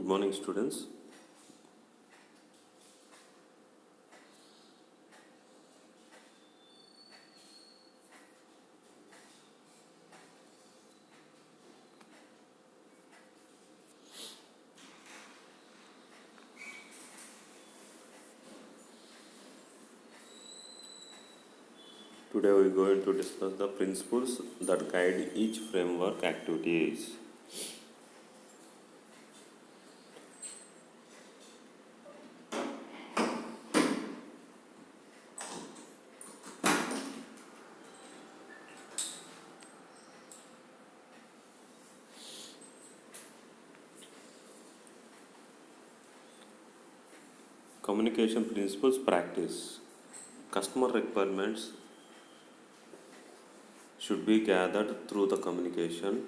Good morning, students. Today we are going to discuss the principles that guide each framework activities. Communication principles practice. Customer requirements should be gathered through the communication.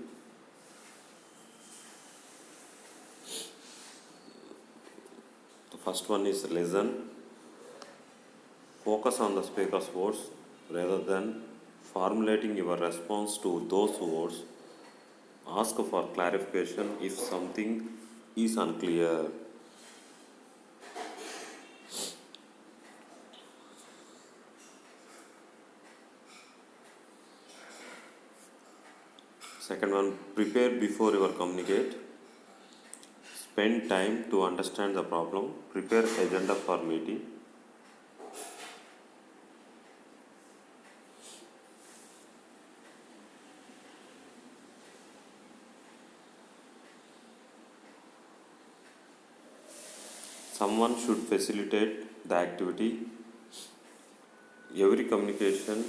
The first one is listen. Focus on the speaker's words rather than formulating your response to those words. Ask for clarification if something is unclear. Second one, prepare before you communicate. Spend time to understand the problem. Prepare agenda for meeting. Someone should facilitate the activity. Every communication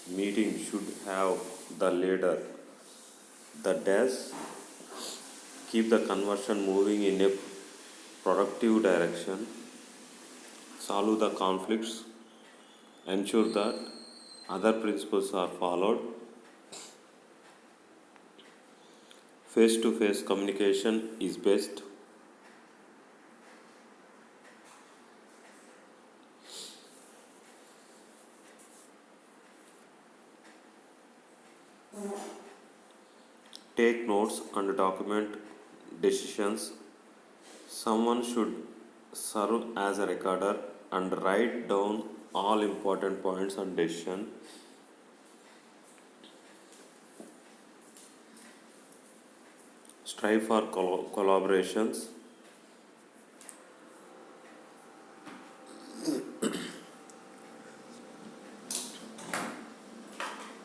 meeting should have the leader that does keep the conversation moving in a productive direction, solve the conflicts, ensure that other principles are followed. Face-to-face communication is best. Take notes and document decisions. Someone should serve as a recorder and write down all important points and decision. Strive for collaborations.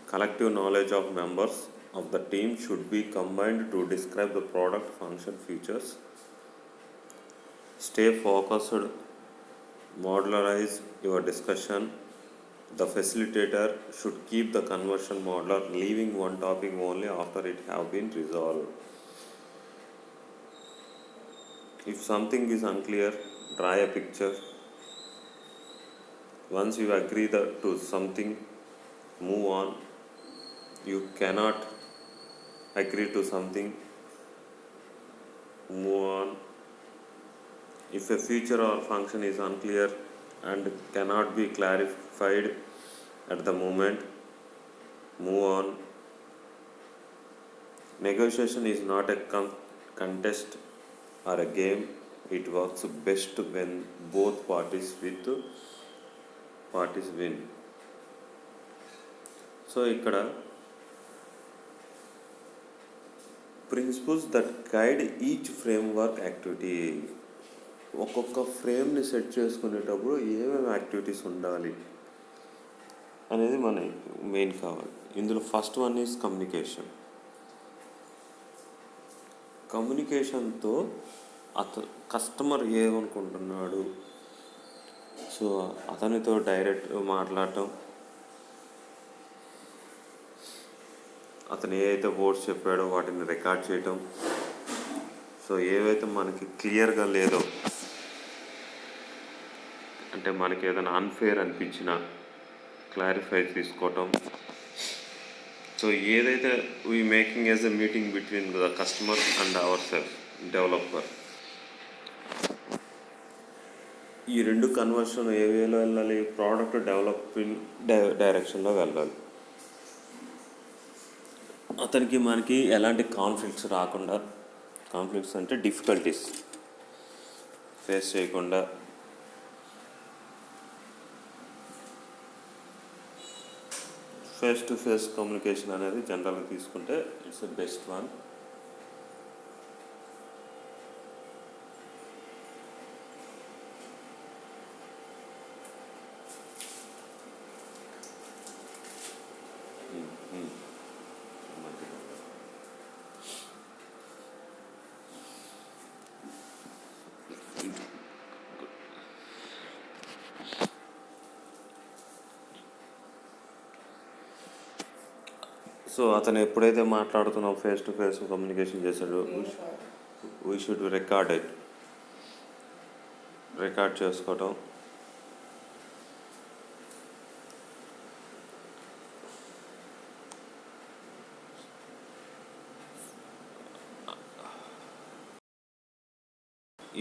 Collective knowledge of members of the team should be combined to describe the product, function, features. Stay focused, modularize your discussion. The facilitator should keep the conversion modular, leaving one topic only after it have been resolved. If something is unclear, draw a picture. Once you agree to something, move on. You cannot agree to something, move on. If a feature or function is unclear and cannot be clarified at the moment, move on. Negotiation is not a contest or a game. It works best when both parties win. So ikkada principles that guide each framework activity. ఒక్కొక్క ఫ్రేమ్ని set చేసుకునేటప్పుడు ఏమేమి activities ఉండాలి అనేది మన main కావాలి. ఇందులో first one is కమ్యూనికేషన్తో customer ఏమనుకుంటున్నాడు, సో అతనితో డైరెక్ట్ మాట్లాడటం, అతను ఏవైతే వర్డ్స్ చెప్పాడో వాటిని రికార్డ్ చేయటం, సో ఏవైతే మనకి క్లియర్గా లేదో, అంటే మనకి ఏదైనా అన్ఫేర్ అనిపించినా క్లారిఫై తీసుకోవటం. సో ఏదైతే we making as a meeting between the customer and our self developer, ఈ రెండు కన్వర్షన్ ఏ వేలో వెళ్ళాలి, ప్రోడక్ట్ డెవలపింగ్ డైరెక్షన్లో వెళ్ళాలి. అతనికి మనకి ఎలాంటి కాన్ఫ్లిక్ట్స్ రాకుండా, కాన్ఫ్లిక్ట్స్ అంటే డిఫికల్టీస్, ఫేస్ చేయకుండా ఫేస్ టు ఫేస్ కమ్యూనికేషన్ అనేది జనరల్గా తీసుకుంటే it's the best one. So అతను ఎప్పుడైతే మాట్లాడుతున్నాం ఫేస్ టు ఫేస్ కమ్యూనికేషన్ చేశాడు, వీ షుడ్ రికార్డ్ చేసుకోవటం.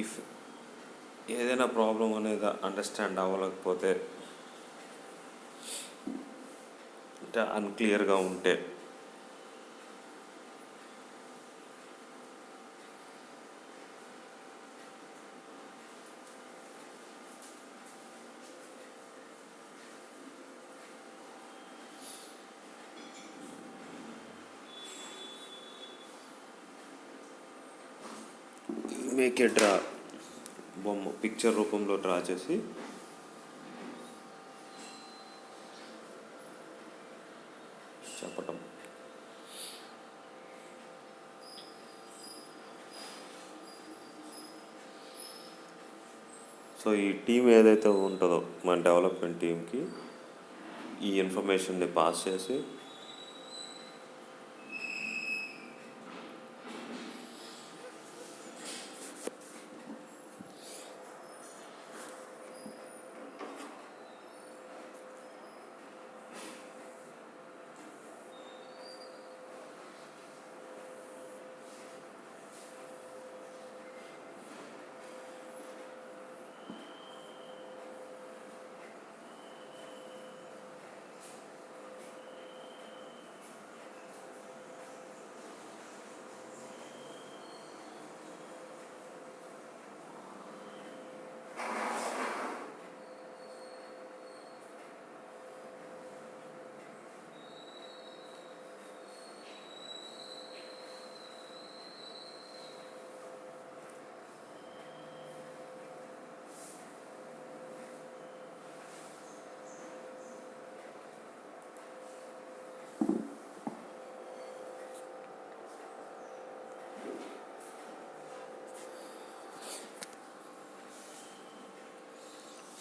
ఇఫ్ ఏదైనా ప్రాబ్లం అనేది అండర్స్టాండ్ అవ్వలేకపోతే, అంటే అన్క్లియర్గా ఉంటే, మేక్ ఏ డ్రా, బొమ్మ పిక్చర్ రూపంలో డ్రా చేసి చెప్పటం. సో ఈ టీం ఏదైతే ఉంటుందో మన డెవలప్మెంట్ టీంకి ఈ ఇన్ఫర్మేషన్ని పాస్ చేసి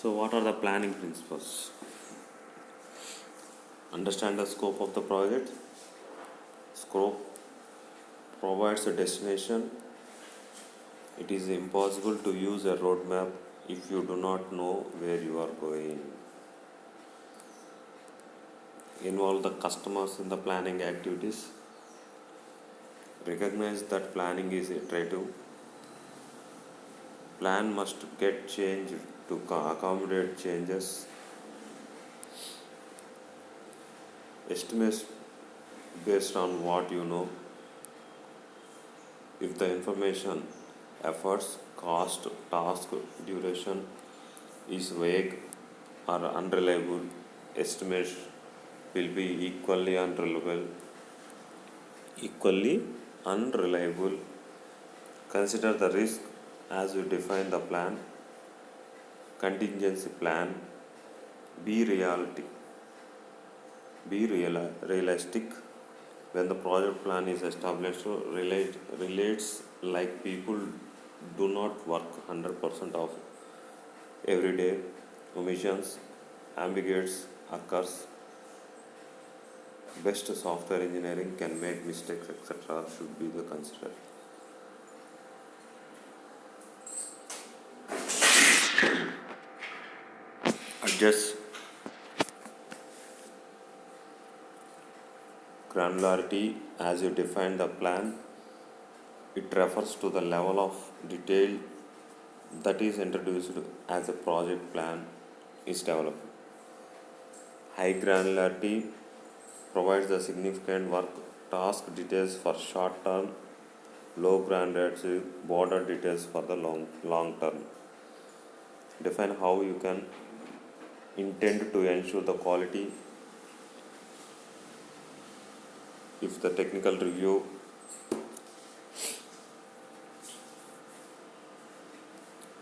So what are the planning principles? Understand the scope of the project. Scope provides a destination. It is impossible to use a roadmap if you do not know where you are going. Involve the customers in the planning activities. Recognize that planning is iterative. Plan must get changed to accommodate changes. Estimates based on what you know. If the information, efforts, cost, task, duration is vague or unreliable, estimates will be equally unreliable. Consider the risk as you define the plan. Contingency plan. Be realistic. When the project plan is established, relates like people do not work 100% of every day. Omissions, ambiguities occurs. Best software engineering can make mistakes, etc. should be the considered. Adjust granularity as you define the plan. It refers to the level of detail that is introduced as a project plan is developed. High granularity provides the significant work task details for short term, low granularity border details for the long term. define how you can intend to ensure the quality. If the technical review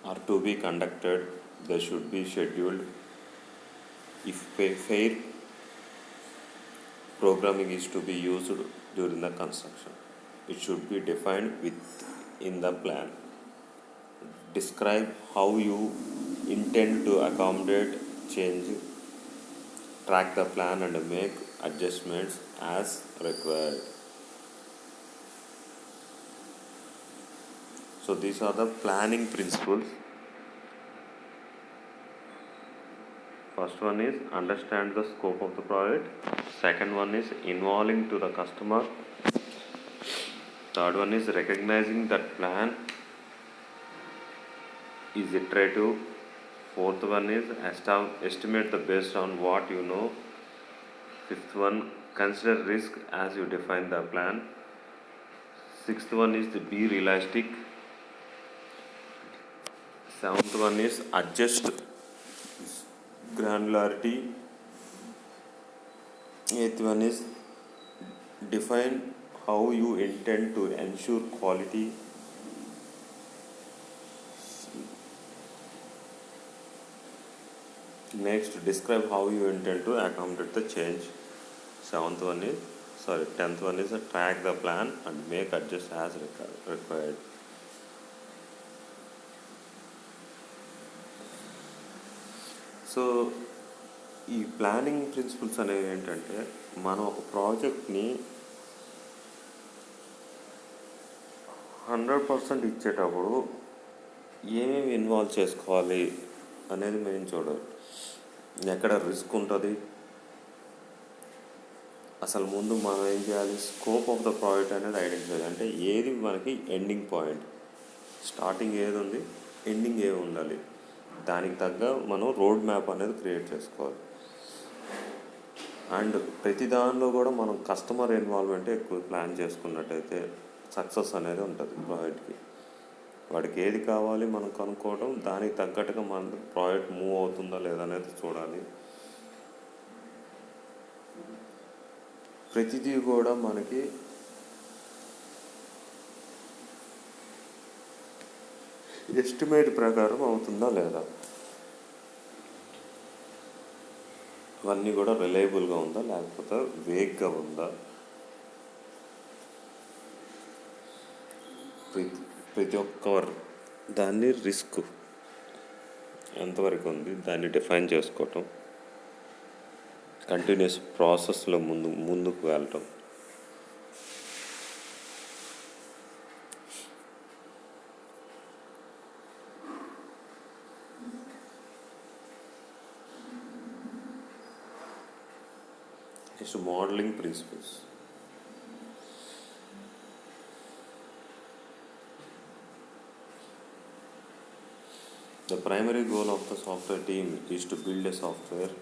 are to be conducted, they should be scheduled. If fair programming is to be used during the construction, it should be defined within the plan. Describe how you intend to accommodate change, track the plan and make adjustments as required. So these are the planning principles. First one is understand the scope of the project. Second one is involving to the customer. Third one is recognizing that plan is iterative. Fourth one is estimate the based on what you know. Fifth one, consider risk as you define the plan. Sixth one is to be realistic. Seventh one is adjust granularity. Eighth one is define how you intend to ensure quality. Next, describe how you intend to accommodate the change. Tenth one is track the plan and make adjust as required. So ఈ planning principles అనేవి ఏంటంటే మనం ఒక ప్రాజెక్ట్ని 100% ఇచ్చేటప్పుడు ఏమేమి involve చేసుకోవాలి అనేది మేము చూడాలి. ఎక్కడ రిస్క్ ఉంటుంది, అసలు ముందు మనం ఏం చేయాలి, స్కోప్ ఆఫ్ ద ప్రాజెక్ట్ అనేది ఐడెంటిఫై, అంటే ఏది మనకి ఎండింగ్ పాయింట్, స్టార్టింగ్ ఏది ఉంది, ఎండింగ్ ఏది ఉండాలి, దానికి తగ్గ మనం రోడ్ మ్యాప్ అనేది క్రియేట్ చేసుకోవాలి. అండ్ ప్రతి దానిలో కూడా మనం కస్టమర్ ఇన్వాల్వ్మెంట్ ఎక్కువ ప్లాన్ చేసుకున్నట్టయితే సక్సెస్ అనేది ఉంటుంది ప్రాజెక్ట్కి. వాడికి ఏది కావాలి మనం కనుక్కోవడం, దానికి తగ్గట్టుగా మన ప్రాజెక్ట్ మూవ్ అవుతుందా లేదా అనేది చూడాలి. ప్రతిదీ కూడా మనకి ఎస్టిమేట్ ప్రకారం అవుతుందా లేదా, అవన్నీ కూడా రిలయబుల్గా ఉందా లేకపోతే వేగ్గా ఉందా, ప్రతి ఒక్క దాన్ని రిస్క్ ఎంతవరకు ఉంది దాన్ని డిఫైన్ చేసుకోవటం, కంటిన్యూస్ ప్రాసెస్లో ముందుకు వెళ్ళటం. Next modeling principles. The primary goal of the software team is to build a software,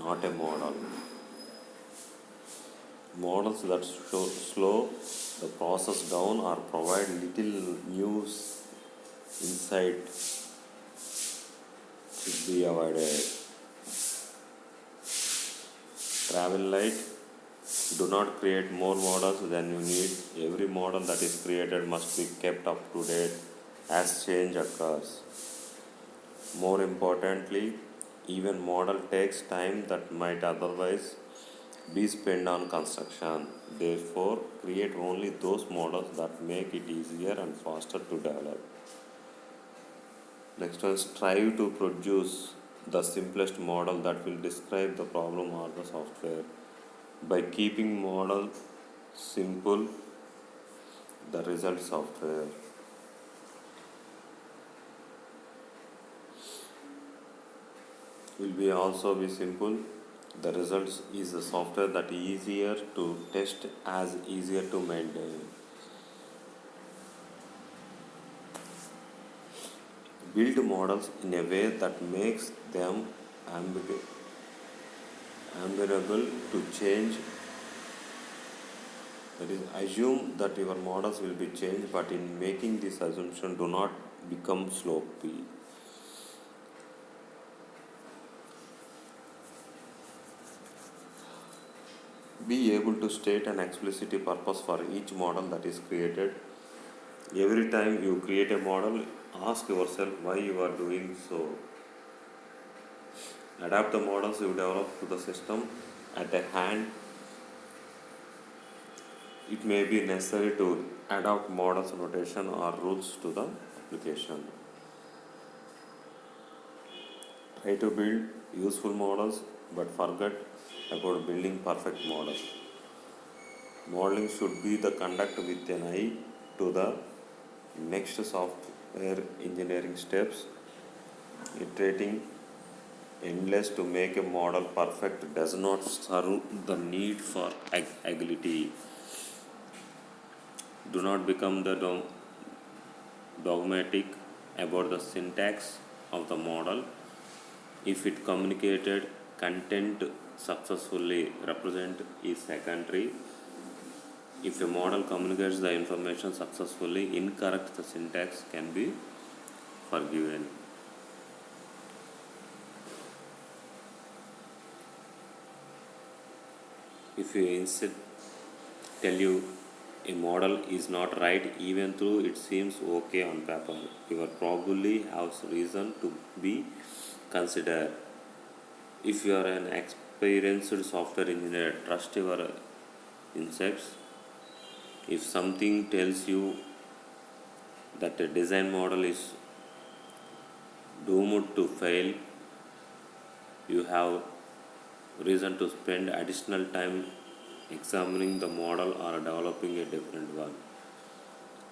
not a model. Models that slow the process down or provide little news insight should be avoided. Travel light. Do not create more models than you need. Every model that is created must be kept up to date as change occurs. More importantly, even model takes time that might otherwise be spent on construction. Therefore, create only those models that make it easier and faster to develop. Next one, strive to produce the simplest model that will describe the problem or the software. By keeping model simple, the result software will be also be simple. The results is a software that is easier to test as easier to maintain. Build models in a way that makes them amenable to change. That is, assume that your models will be changed, but in making this assumption, do not become sloppy. Be able to state an explicit purpose for each model that is created. Every time you create a model, ask yourself why you are doing so. Adapt the models you develop to the system at a hand. It may be necessary to adapt models notation or rules to the application. Try to build useful models, but forget about building perfect models. Modeling should be the conduct with an eye to the next software engineering steps. Iterating endless to make a model perfect does not serve the need for agility. Do not become the dogmatic about the syntax of the model. If it communicated content successfully, represent is secondary. If a model communicates the information successfully, incorrect the syntax can be forgiven. If you instead tell you a model is not right even though it seems okay on paper, you will probably have reason to be considered. If you are an experienced software engineer, trust your insights. If something tells you that a design model is doomed to fail, you have reason to spend additional time examining the model or developing a different one.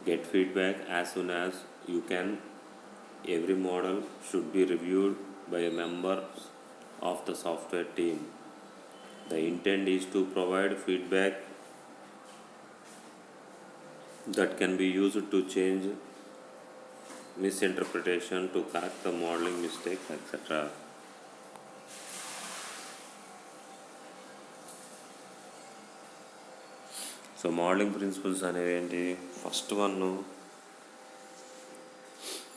Get feedback as soon as you can. Every model should be reviewed by a member of the software team. The intent is to provide feedback that can be used to change misinterpretation, to correct the modeling mistakes, etc. So modeling principles అనేవి ఏంటి? First one,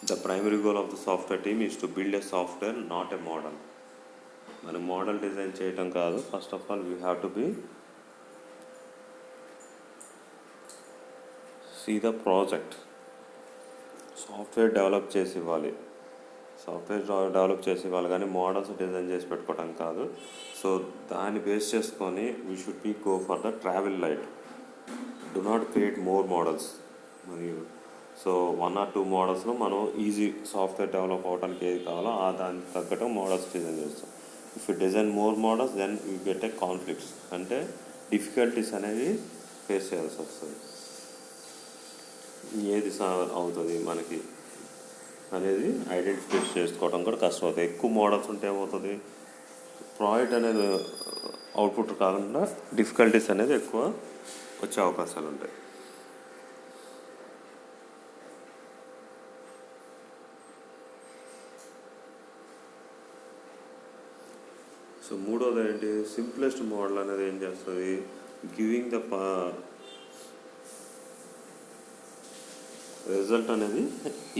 the primary goal of the software team is to build a software, not a model. మనం model design చేయటం కాదు. First of all we have to be see the project. Software develop చేసి ఇవ్వాలి, కానీ models design చేసి పెట్టుకోవటం కాదు. So దాన్ని బేస్ చేసుకొని we should be go for the travel light. Do not create more models. మరియు సో 1 or 2 మోడల్స్లో మనం ఈజీ సాఫ్ట్వేర్ డెవలప్ అవ్వడానికి ఏది కావాలో దానికి తగ్గట్టు మోడల్స్ డిజైన్ చేస్తాం. If you design more models then you get a conflicts, అంటే డిఫికల్టీస్ అనేవి ఫేస్ చేయాల్సి వస్తుంది. ఏది అవుతుంది మనకి అనేది ఐడెంటిఫై చేసుకోవడం కూడా కష్టం అవుతుంది. ఎక్కువ మోడల్స్ ఉంటే ఏమవుతుంది, ప్రాజెక్ట్ అనేది అవుట్పుట్ కాకుండా డిఫికల్టీస్ అనేది ఎక్కువ వచ్చే అవకాశాలు ఉంటాయి. సో మూడోది ఏంటి, సింప్లెస్ట్ మోడల్ అనేది ఏం చేస్తుంది, గివింగ్ ద రిజల్ట్ అనేది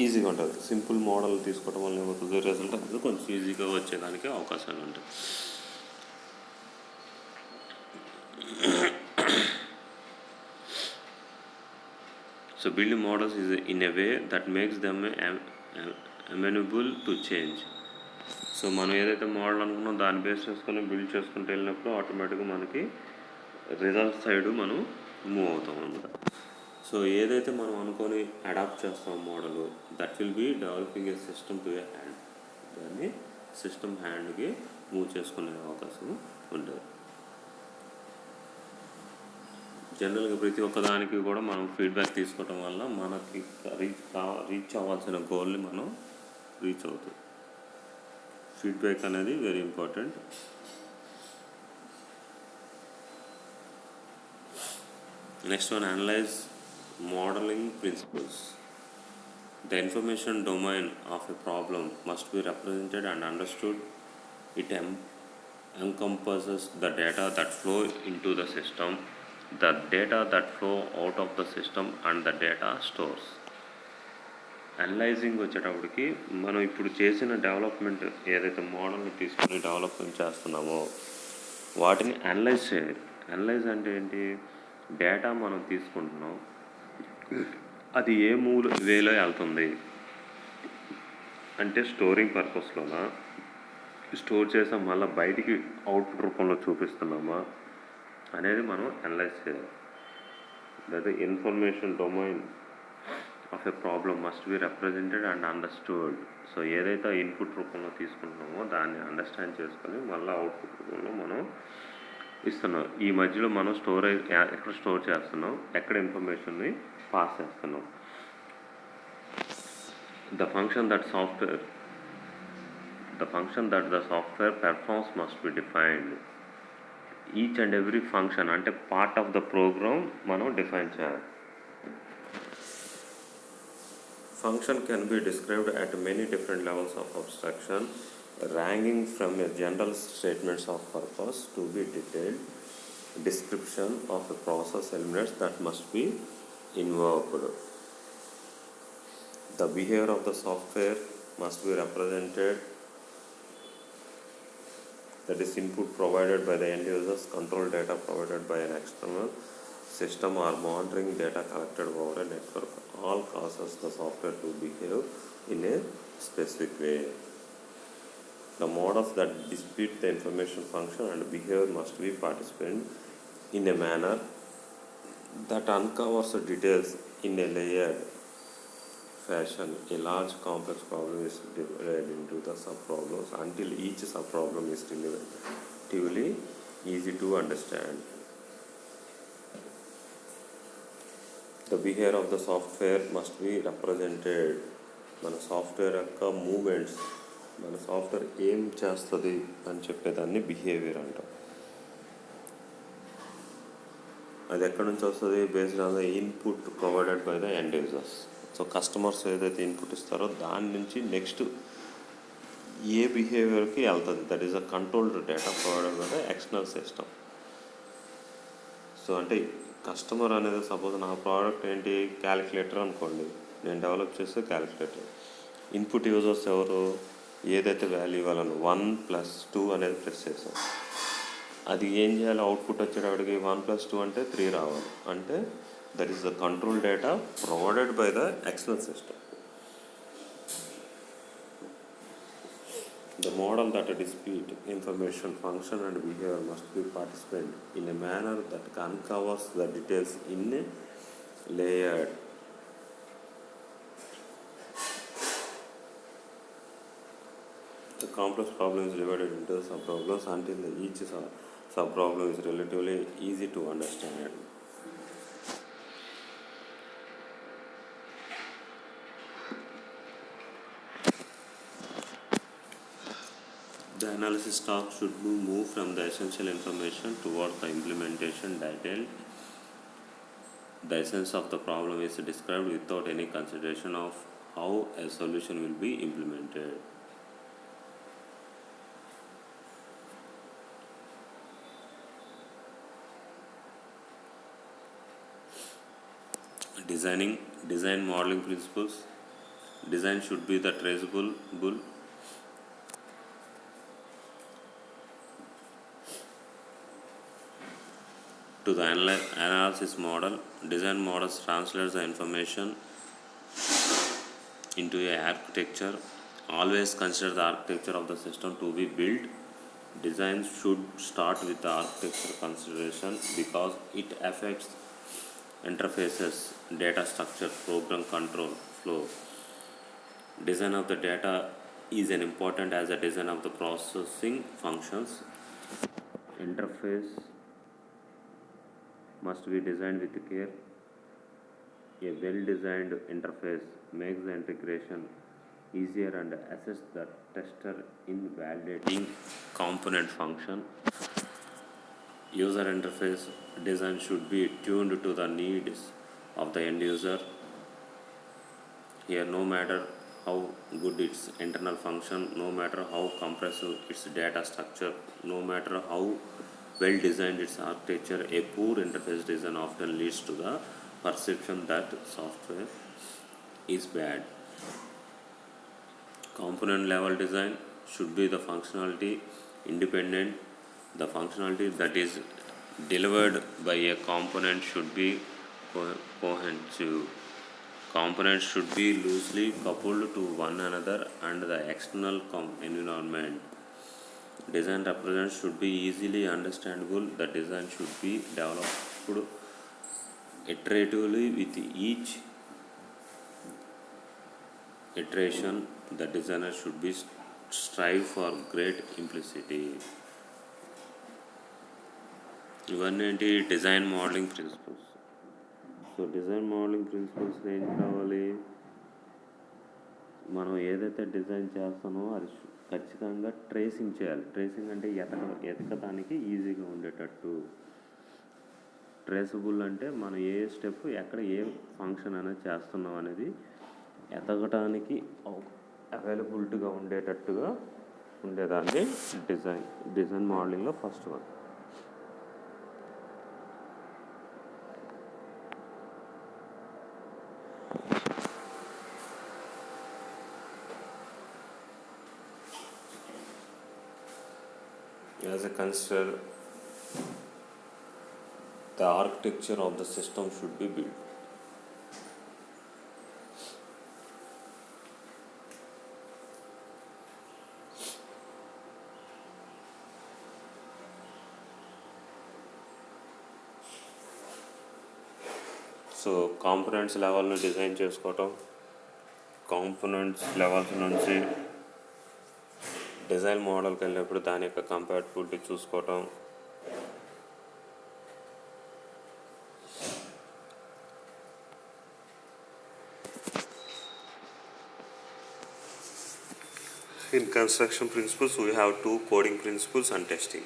ఈజీగా ఉంటుంది. సింపుల్ మోడల్ తీసుకోవడం వల్ల ఏమవుతుంది, రిజల్ట్ అనేది కొంచెం ఈజీగా వచ్చేదానికి అవకాశాలు ఉంటాయి. So building models is in a way that makes them amenable to change. So మనం ఏదైతే మోడల్ అనుకున్నామో దాన్ని బేస్ చేసుకొని బిల్డ్ చేసుకుంటూ వెళ్ళినప్పుడు ఆటోమేటిక్గా మనకి రిజల్ట్ సైడ్ మనం మూవ్ అవుతాం అన్నమాట. సో ఏదైతే మనం అనుకొని అడాప్ట్ చేస్తాం model, that will be developing a system to a hand. దాన్ని సిస్టమ్ హ్యాండ్కి మూవ్ చేసుకునే అవకాశం ఉంటుంది. జనరల్గా ప్రతి ఒక్కదానికి కూడా మనం ఫీడ్బ్యాక్ తీసుకోవటం వల్ల మనకి రీచ్ అవ్వాల్సిన గోల్ని మనం రీచ్ అవుతాం. ఫీడ్బ్యాక్ అనేది very important. Next one, analyze modeling principles. The information domain of a problem must be represented and understood. It encompasses the data that flow into the system, the data that flow out of the system, and the data stores. Analysing వచ్చేటప్పటికి మనం ఇప్పుడు చేసిన development ఏదైతే మోడల్ని తీసుకుని development చేస్తున్నామో వాటిని analyse చేయాలి. అనలైజ్ అంటే ఏంటి? డేటా మనం తీసుకుంటున్నాం, అది ఏ వేలో వెళ్తుంది అంటే స్టోరింగ్ పర్పస్లోనా, స్టోర్ చేసాం మళ్ళీ బయటికి అవుట్పుట్ రూపంలో చూపిస్తున్నామా అనేది మనం అనలైజ్ చేయాలి. That information domain of a problem must be represented and understood. So ఏదైతే ఇన్పుట్ రూపంలో తీసుకుంటున్నామో దాన్ని అండర్స్టాండ్ చేసుకొని మళ్ళీ అవుట్పుట్ రూపంలో మనం ఇస్తున్నాం. ఈ మధ్యలో మనం ఎక్కడ స్టోర్ చేస్తున్నాం, ఎక్కడ ఇన్ఫర్మేషన్ని పాస్ చేస్తున్నాం. The function that the software performs must be defined. Each and every function అంటే part of the program మనం డిఫైన్ చేయాలి. Function can be described at many different levels of abstraction, ranging from a general statements of purpose to be detailed description of the process elements that must be invoked. The behavior of the software must be represented, that is input provided by the end users, control data provided by an external system or monitoring data collected over a network. All causes the software to behave in a specific way. The models that dispute the information function and behavior must be participated in a manner that uncovers the details in a layered fashion. A large complex problem is divided into the subproblems until each subproblem is relatively easy to understand. The behavior of the software must be represented. మన software యొక్క moments, మన software ఏం చేస్తుంది అని చెప్పేదాన్ని behaviour అంటాం. అది ఎక్కడి నుంచి వస్తుంది? Based on the input provided by the end users. So customers ఏదైతే ఇన్పుట్ ఇస్తారో దాని నుంచి నెక్స్ట్ ఏ బిహేవియర్కి వెళ్తుంది. That is a controlled data provided by the external system. So అంటే కస్టమర్ అనేది సపోజ్ నా ప్రోడక్ట్ ఏంటి, క్యాలిక్యులేటర్ అనుకోండి, నేను డెవలప్ చేస్తే క్యాలిక్యులేటర్. ఇన్పుట్ యూజర్స్ ఎవరు? ఏదైతే వాల్యూ ఇవ్వాలను 1+2 అనేది ప్రెస్ చేసాం, అది ఏం చేయాలి? అవుట్పుట్ వచ్చేటప్పటికి 1+2 అంటే 3 రావాలి. అంటే that is the control data provided by the external system. The model that dispute information function and behavior must be participated in a manner that uncovers the details in a layered the complex problem is divided into subproblems until each subproblem is relatively easy to understand. The analysis task should move from the essential information towards the implementation detail. The essence of the problem is described without any consideration of how a solution will be implemented. Design modeling principles. Design should be the traceable to the analysis model. Design models translates the information into a architecture. Always consider the architecture of the system to be built. Design should start with the architecture consideration because it affects interfaces, data structure, program control flow. Design of the data is as important as the design of the processing functions. Interface must be designed with care. A well-designed interface makes the integration easier and assists the tester in validating component function. User interface design should be tuned to the needs of the end user. Here, no matter how good its internal function, no matter how compressive its data structure, no matter how well designed its architecture, a poor interface design often leads to the perception that software is bad. Component level design should be the functionality independent. The functionality that is delivered by a component should be cohesive. Components should be loosely coupled to one another and the external environment. Design represents should be easily understandable. The design should be developed iteratively. With each iteration, the designer should be strive for great simplicity. ఇవన్నీ design modeling principles. So design modeling principles ఏం కావాలి, మనం ఏదైతే design చేస్తామో అది ఖచ్చితంగా tracing చేయాలి. Tracing అంటే ఎతకడానికి ఈజీగా ఉండేటట్టు. ట్రేసబుల్ అంటే మనం ఏ స్టెప్ ఎక్కడ ఏ ఫంక్షన్ అనేది చేస్తున్నాం అనేది ఎతకడానికి అవైలబిలిటీగా ఉండేటట్టుగా ఉండేదాన్ని డిజైన్ మోడలింగ్లో first one. As a consider, the architecture of the system should be built. So components లెవెల్ని డిజైన్ చేసుకోవటం, కాంపోనెంట్స్ లెవెల్స్ నుంచి డిజైన్ మోడల్కి వెళ్ళినప్పుడు దాని యొక్క కంపాటబిలిటీ చూసుకోవటం, in construction principles we have two: coding principles and testing.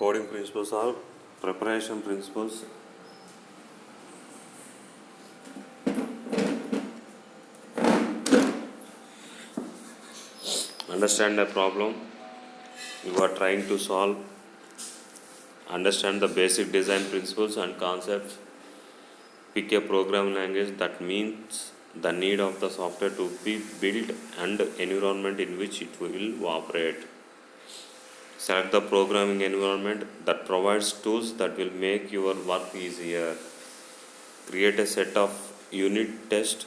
Coding principles are preparation principles. Understand the problem you are trying to solve, understand the basic design principles and concepts, pick a programming language that meets the need of the software to be built and environment in which it will operate. Select the programming environment that provides tools that will make your work easier. Create a set of unit tests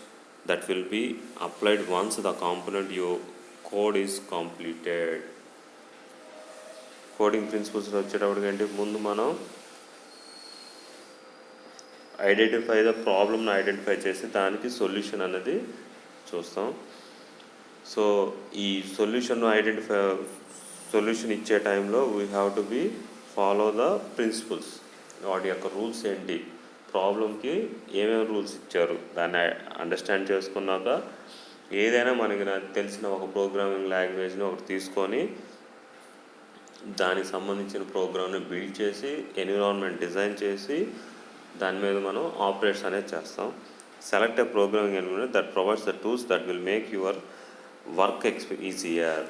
that will be applied once the component you code is completed. Coding principles వచ్చేటప్పటికంటే ముందు మనం ప్రాబ్లమ్ని identify చేసి దానికి solution అనేది చూస్తాం. So ఈ solution ఇచ్చే టైంలో we have to be follow the principles. వాటి యొక్క రూల్స్ ఏంటి, ప్రాబ్లంకి ఏమేమి రూల్స్ ఇచ్చారు, దాన్ని అండర్స్టాండ్ చేసుకున్నాక ఏదైనా మనకి తెలిసిన ఒక ప్రోగ్రామింగ్ లాంగ్వేజ్ని ఒకటి తీసుకొని దానికి సంబంధించిన ప్రోగ్రామ్ని బిల్డ్ చేసి ఎన్విరాన్మెంట్ డిజైన్ చేసి దాని మీద మనం ఆపరేట్స్ అనేది చేస్తాం. Select a programming environment that provides the tools that will make your work easier.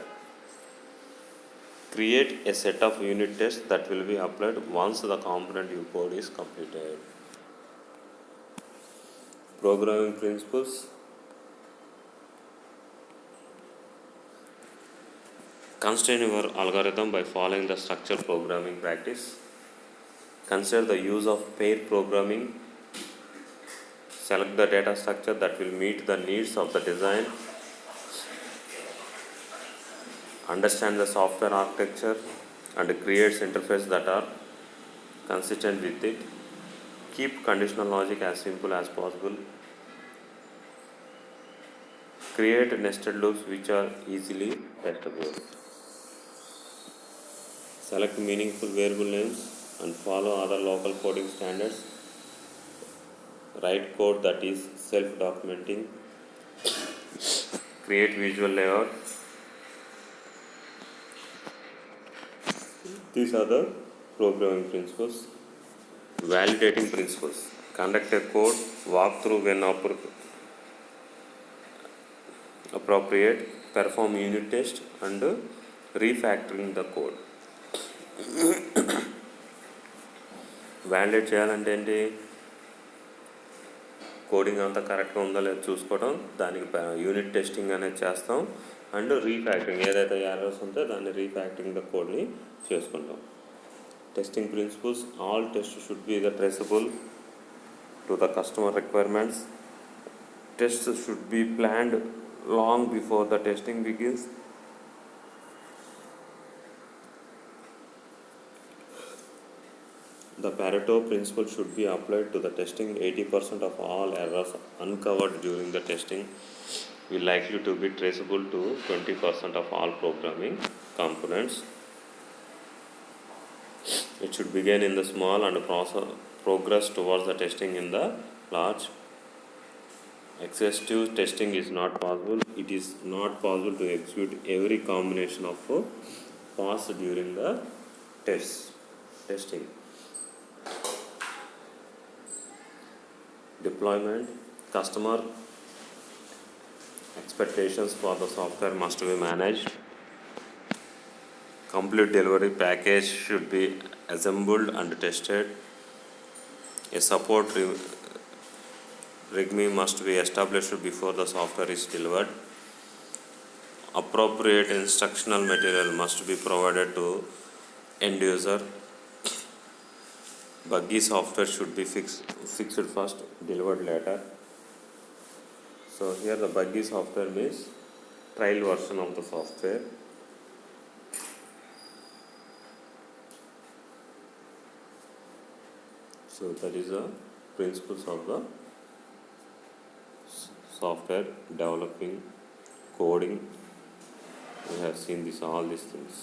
Create a set of unit tests that will be applied once the component you code is completed. Programming principles. Constrain your algorithm by following the structured programming practice. Consider the use of pair programming. Select the data structure that will meet the needs of the design. Understand the software architecture and create interfaces that are consistent with it. Keep conditional logic as simple as possible. Create nested loops which are easily testable. Select meaningful variable names and follow other local coding standards. Write code that is self-documenting. Create visual layout. These are the programming principles. Validating principles. Conduct a code walkthrough when appropriate. Perform unit test and refactoring the code. Validate చేయాలంటే ఏంటి, coding అంతా కరెక్ట్గా ఉందో లేదో చూసుకోవడం, దానికి unit testing అనేది చేస్తాం. అండ్ రీఫ్యాక్టరింగ్ ఏదైతే ఎర్రర్స్ ఉంటే దాన్ని రీఫ్యాక్టరింగ్ ద కోడ్ని చేసుకుంటాం. Testing principles, all test should be the traceable to the customer requirements. Tests should be planned long before the testing begins. The Pareto principle should be applied to the testing. 80% of all errors uncovered during the testing will likely to be traceable to 20% of all programming components. It should begin in the small and progress towards the testing in the large. Exhaustive testing is not possible. It is not possible to execute every combination of pass during the testing. Deployment. Customer expectations for the software must be managed. Complete delivery package should be assembled and tested. A support README must be established before the software is delivered. Appropriate instructional material must be provided to end user. Buggy software should be fixed first, delivered later. So here the buggy software means trial version of the software. So that is the principles of the software developing, coding. We have seen all these things.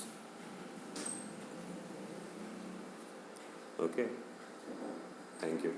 Okay, thank you.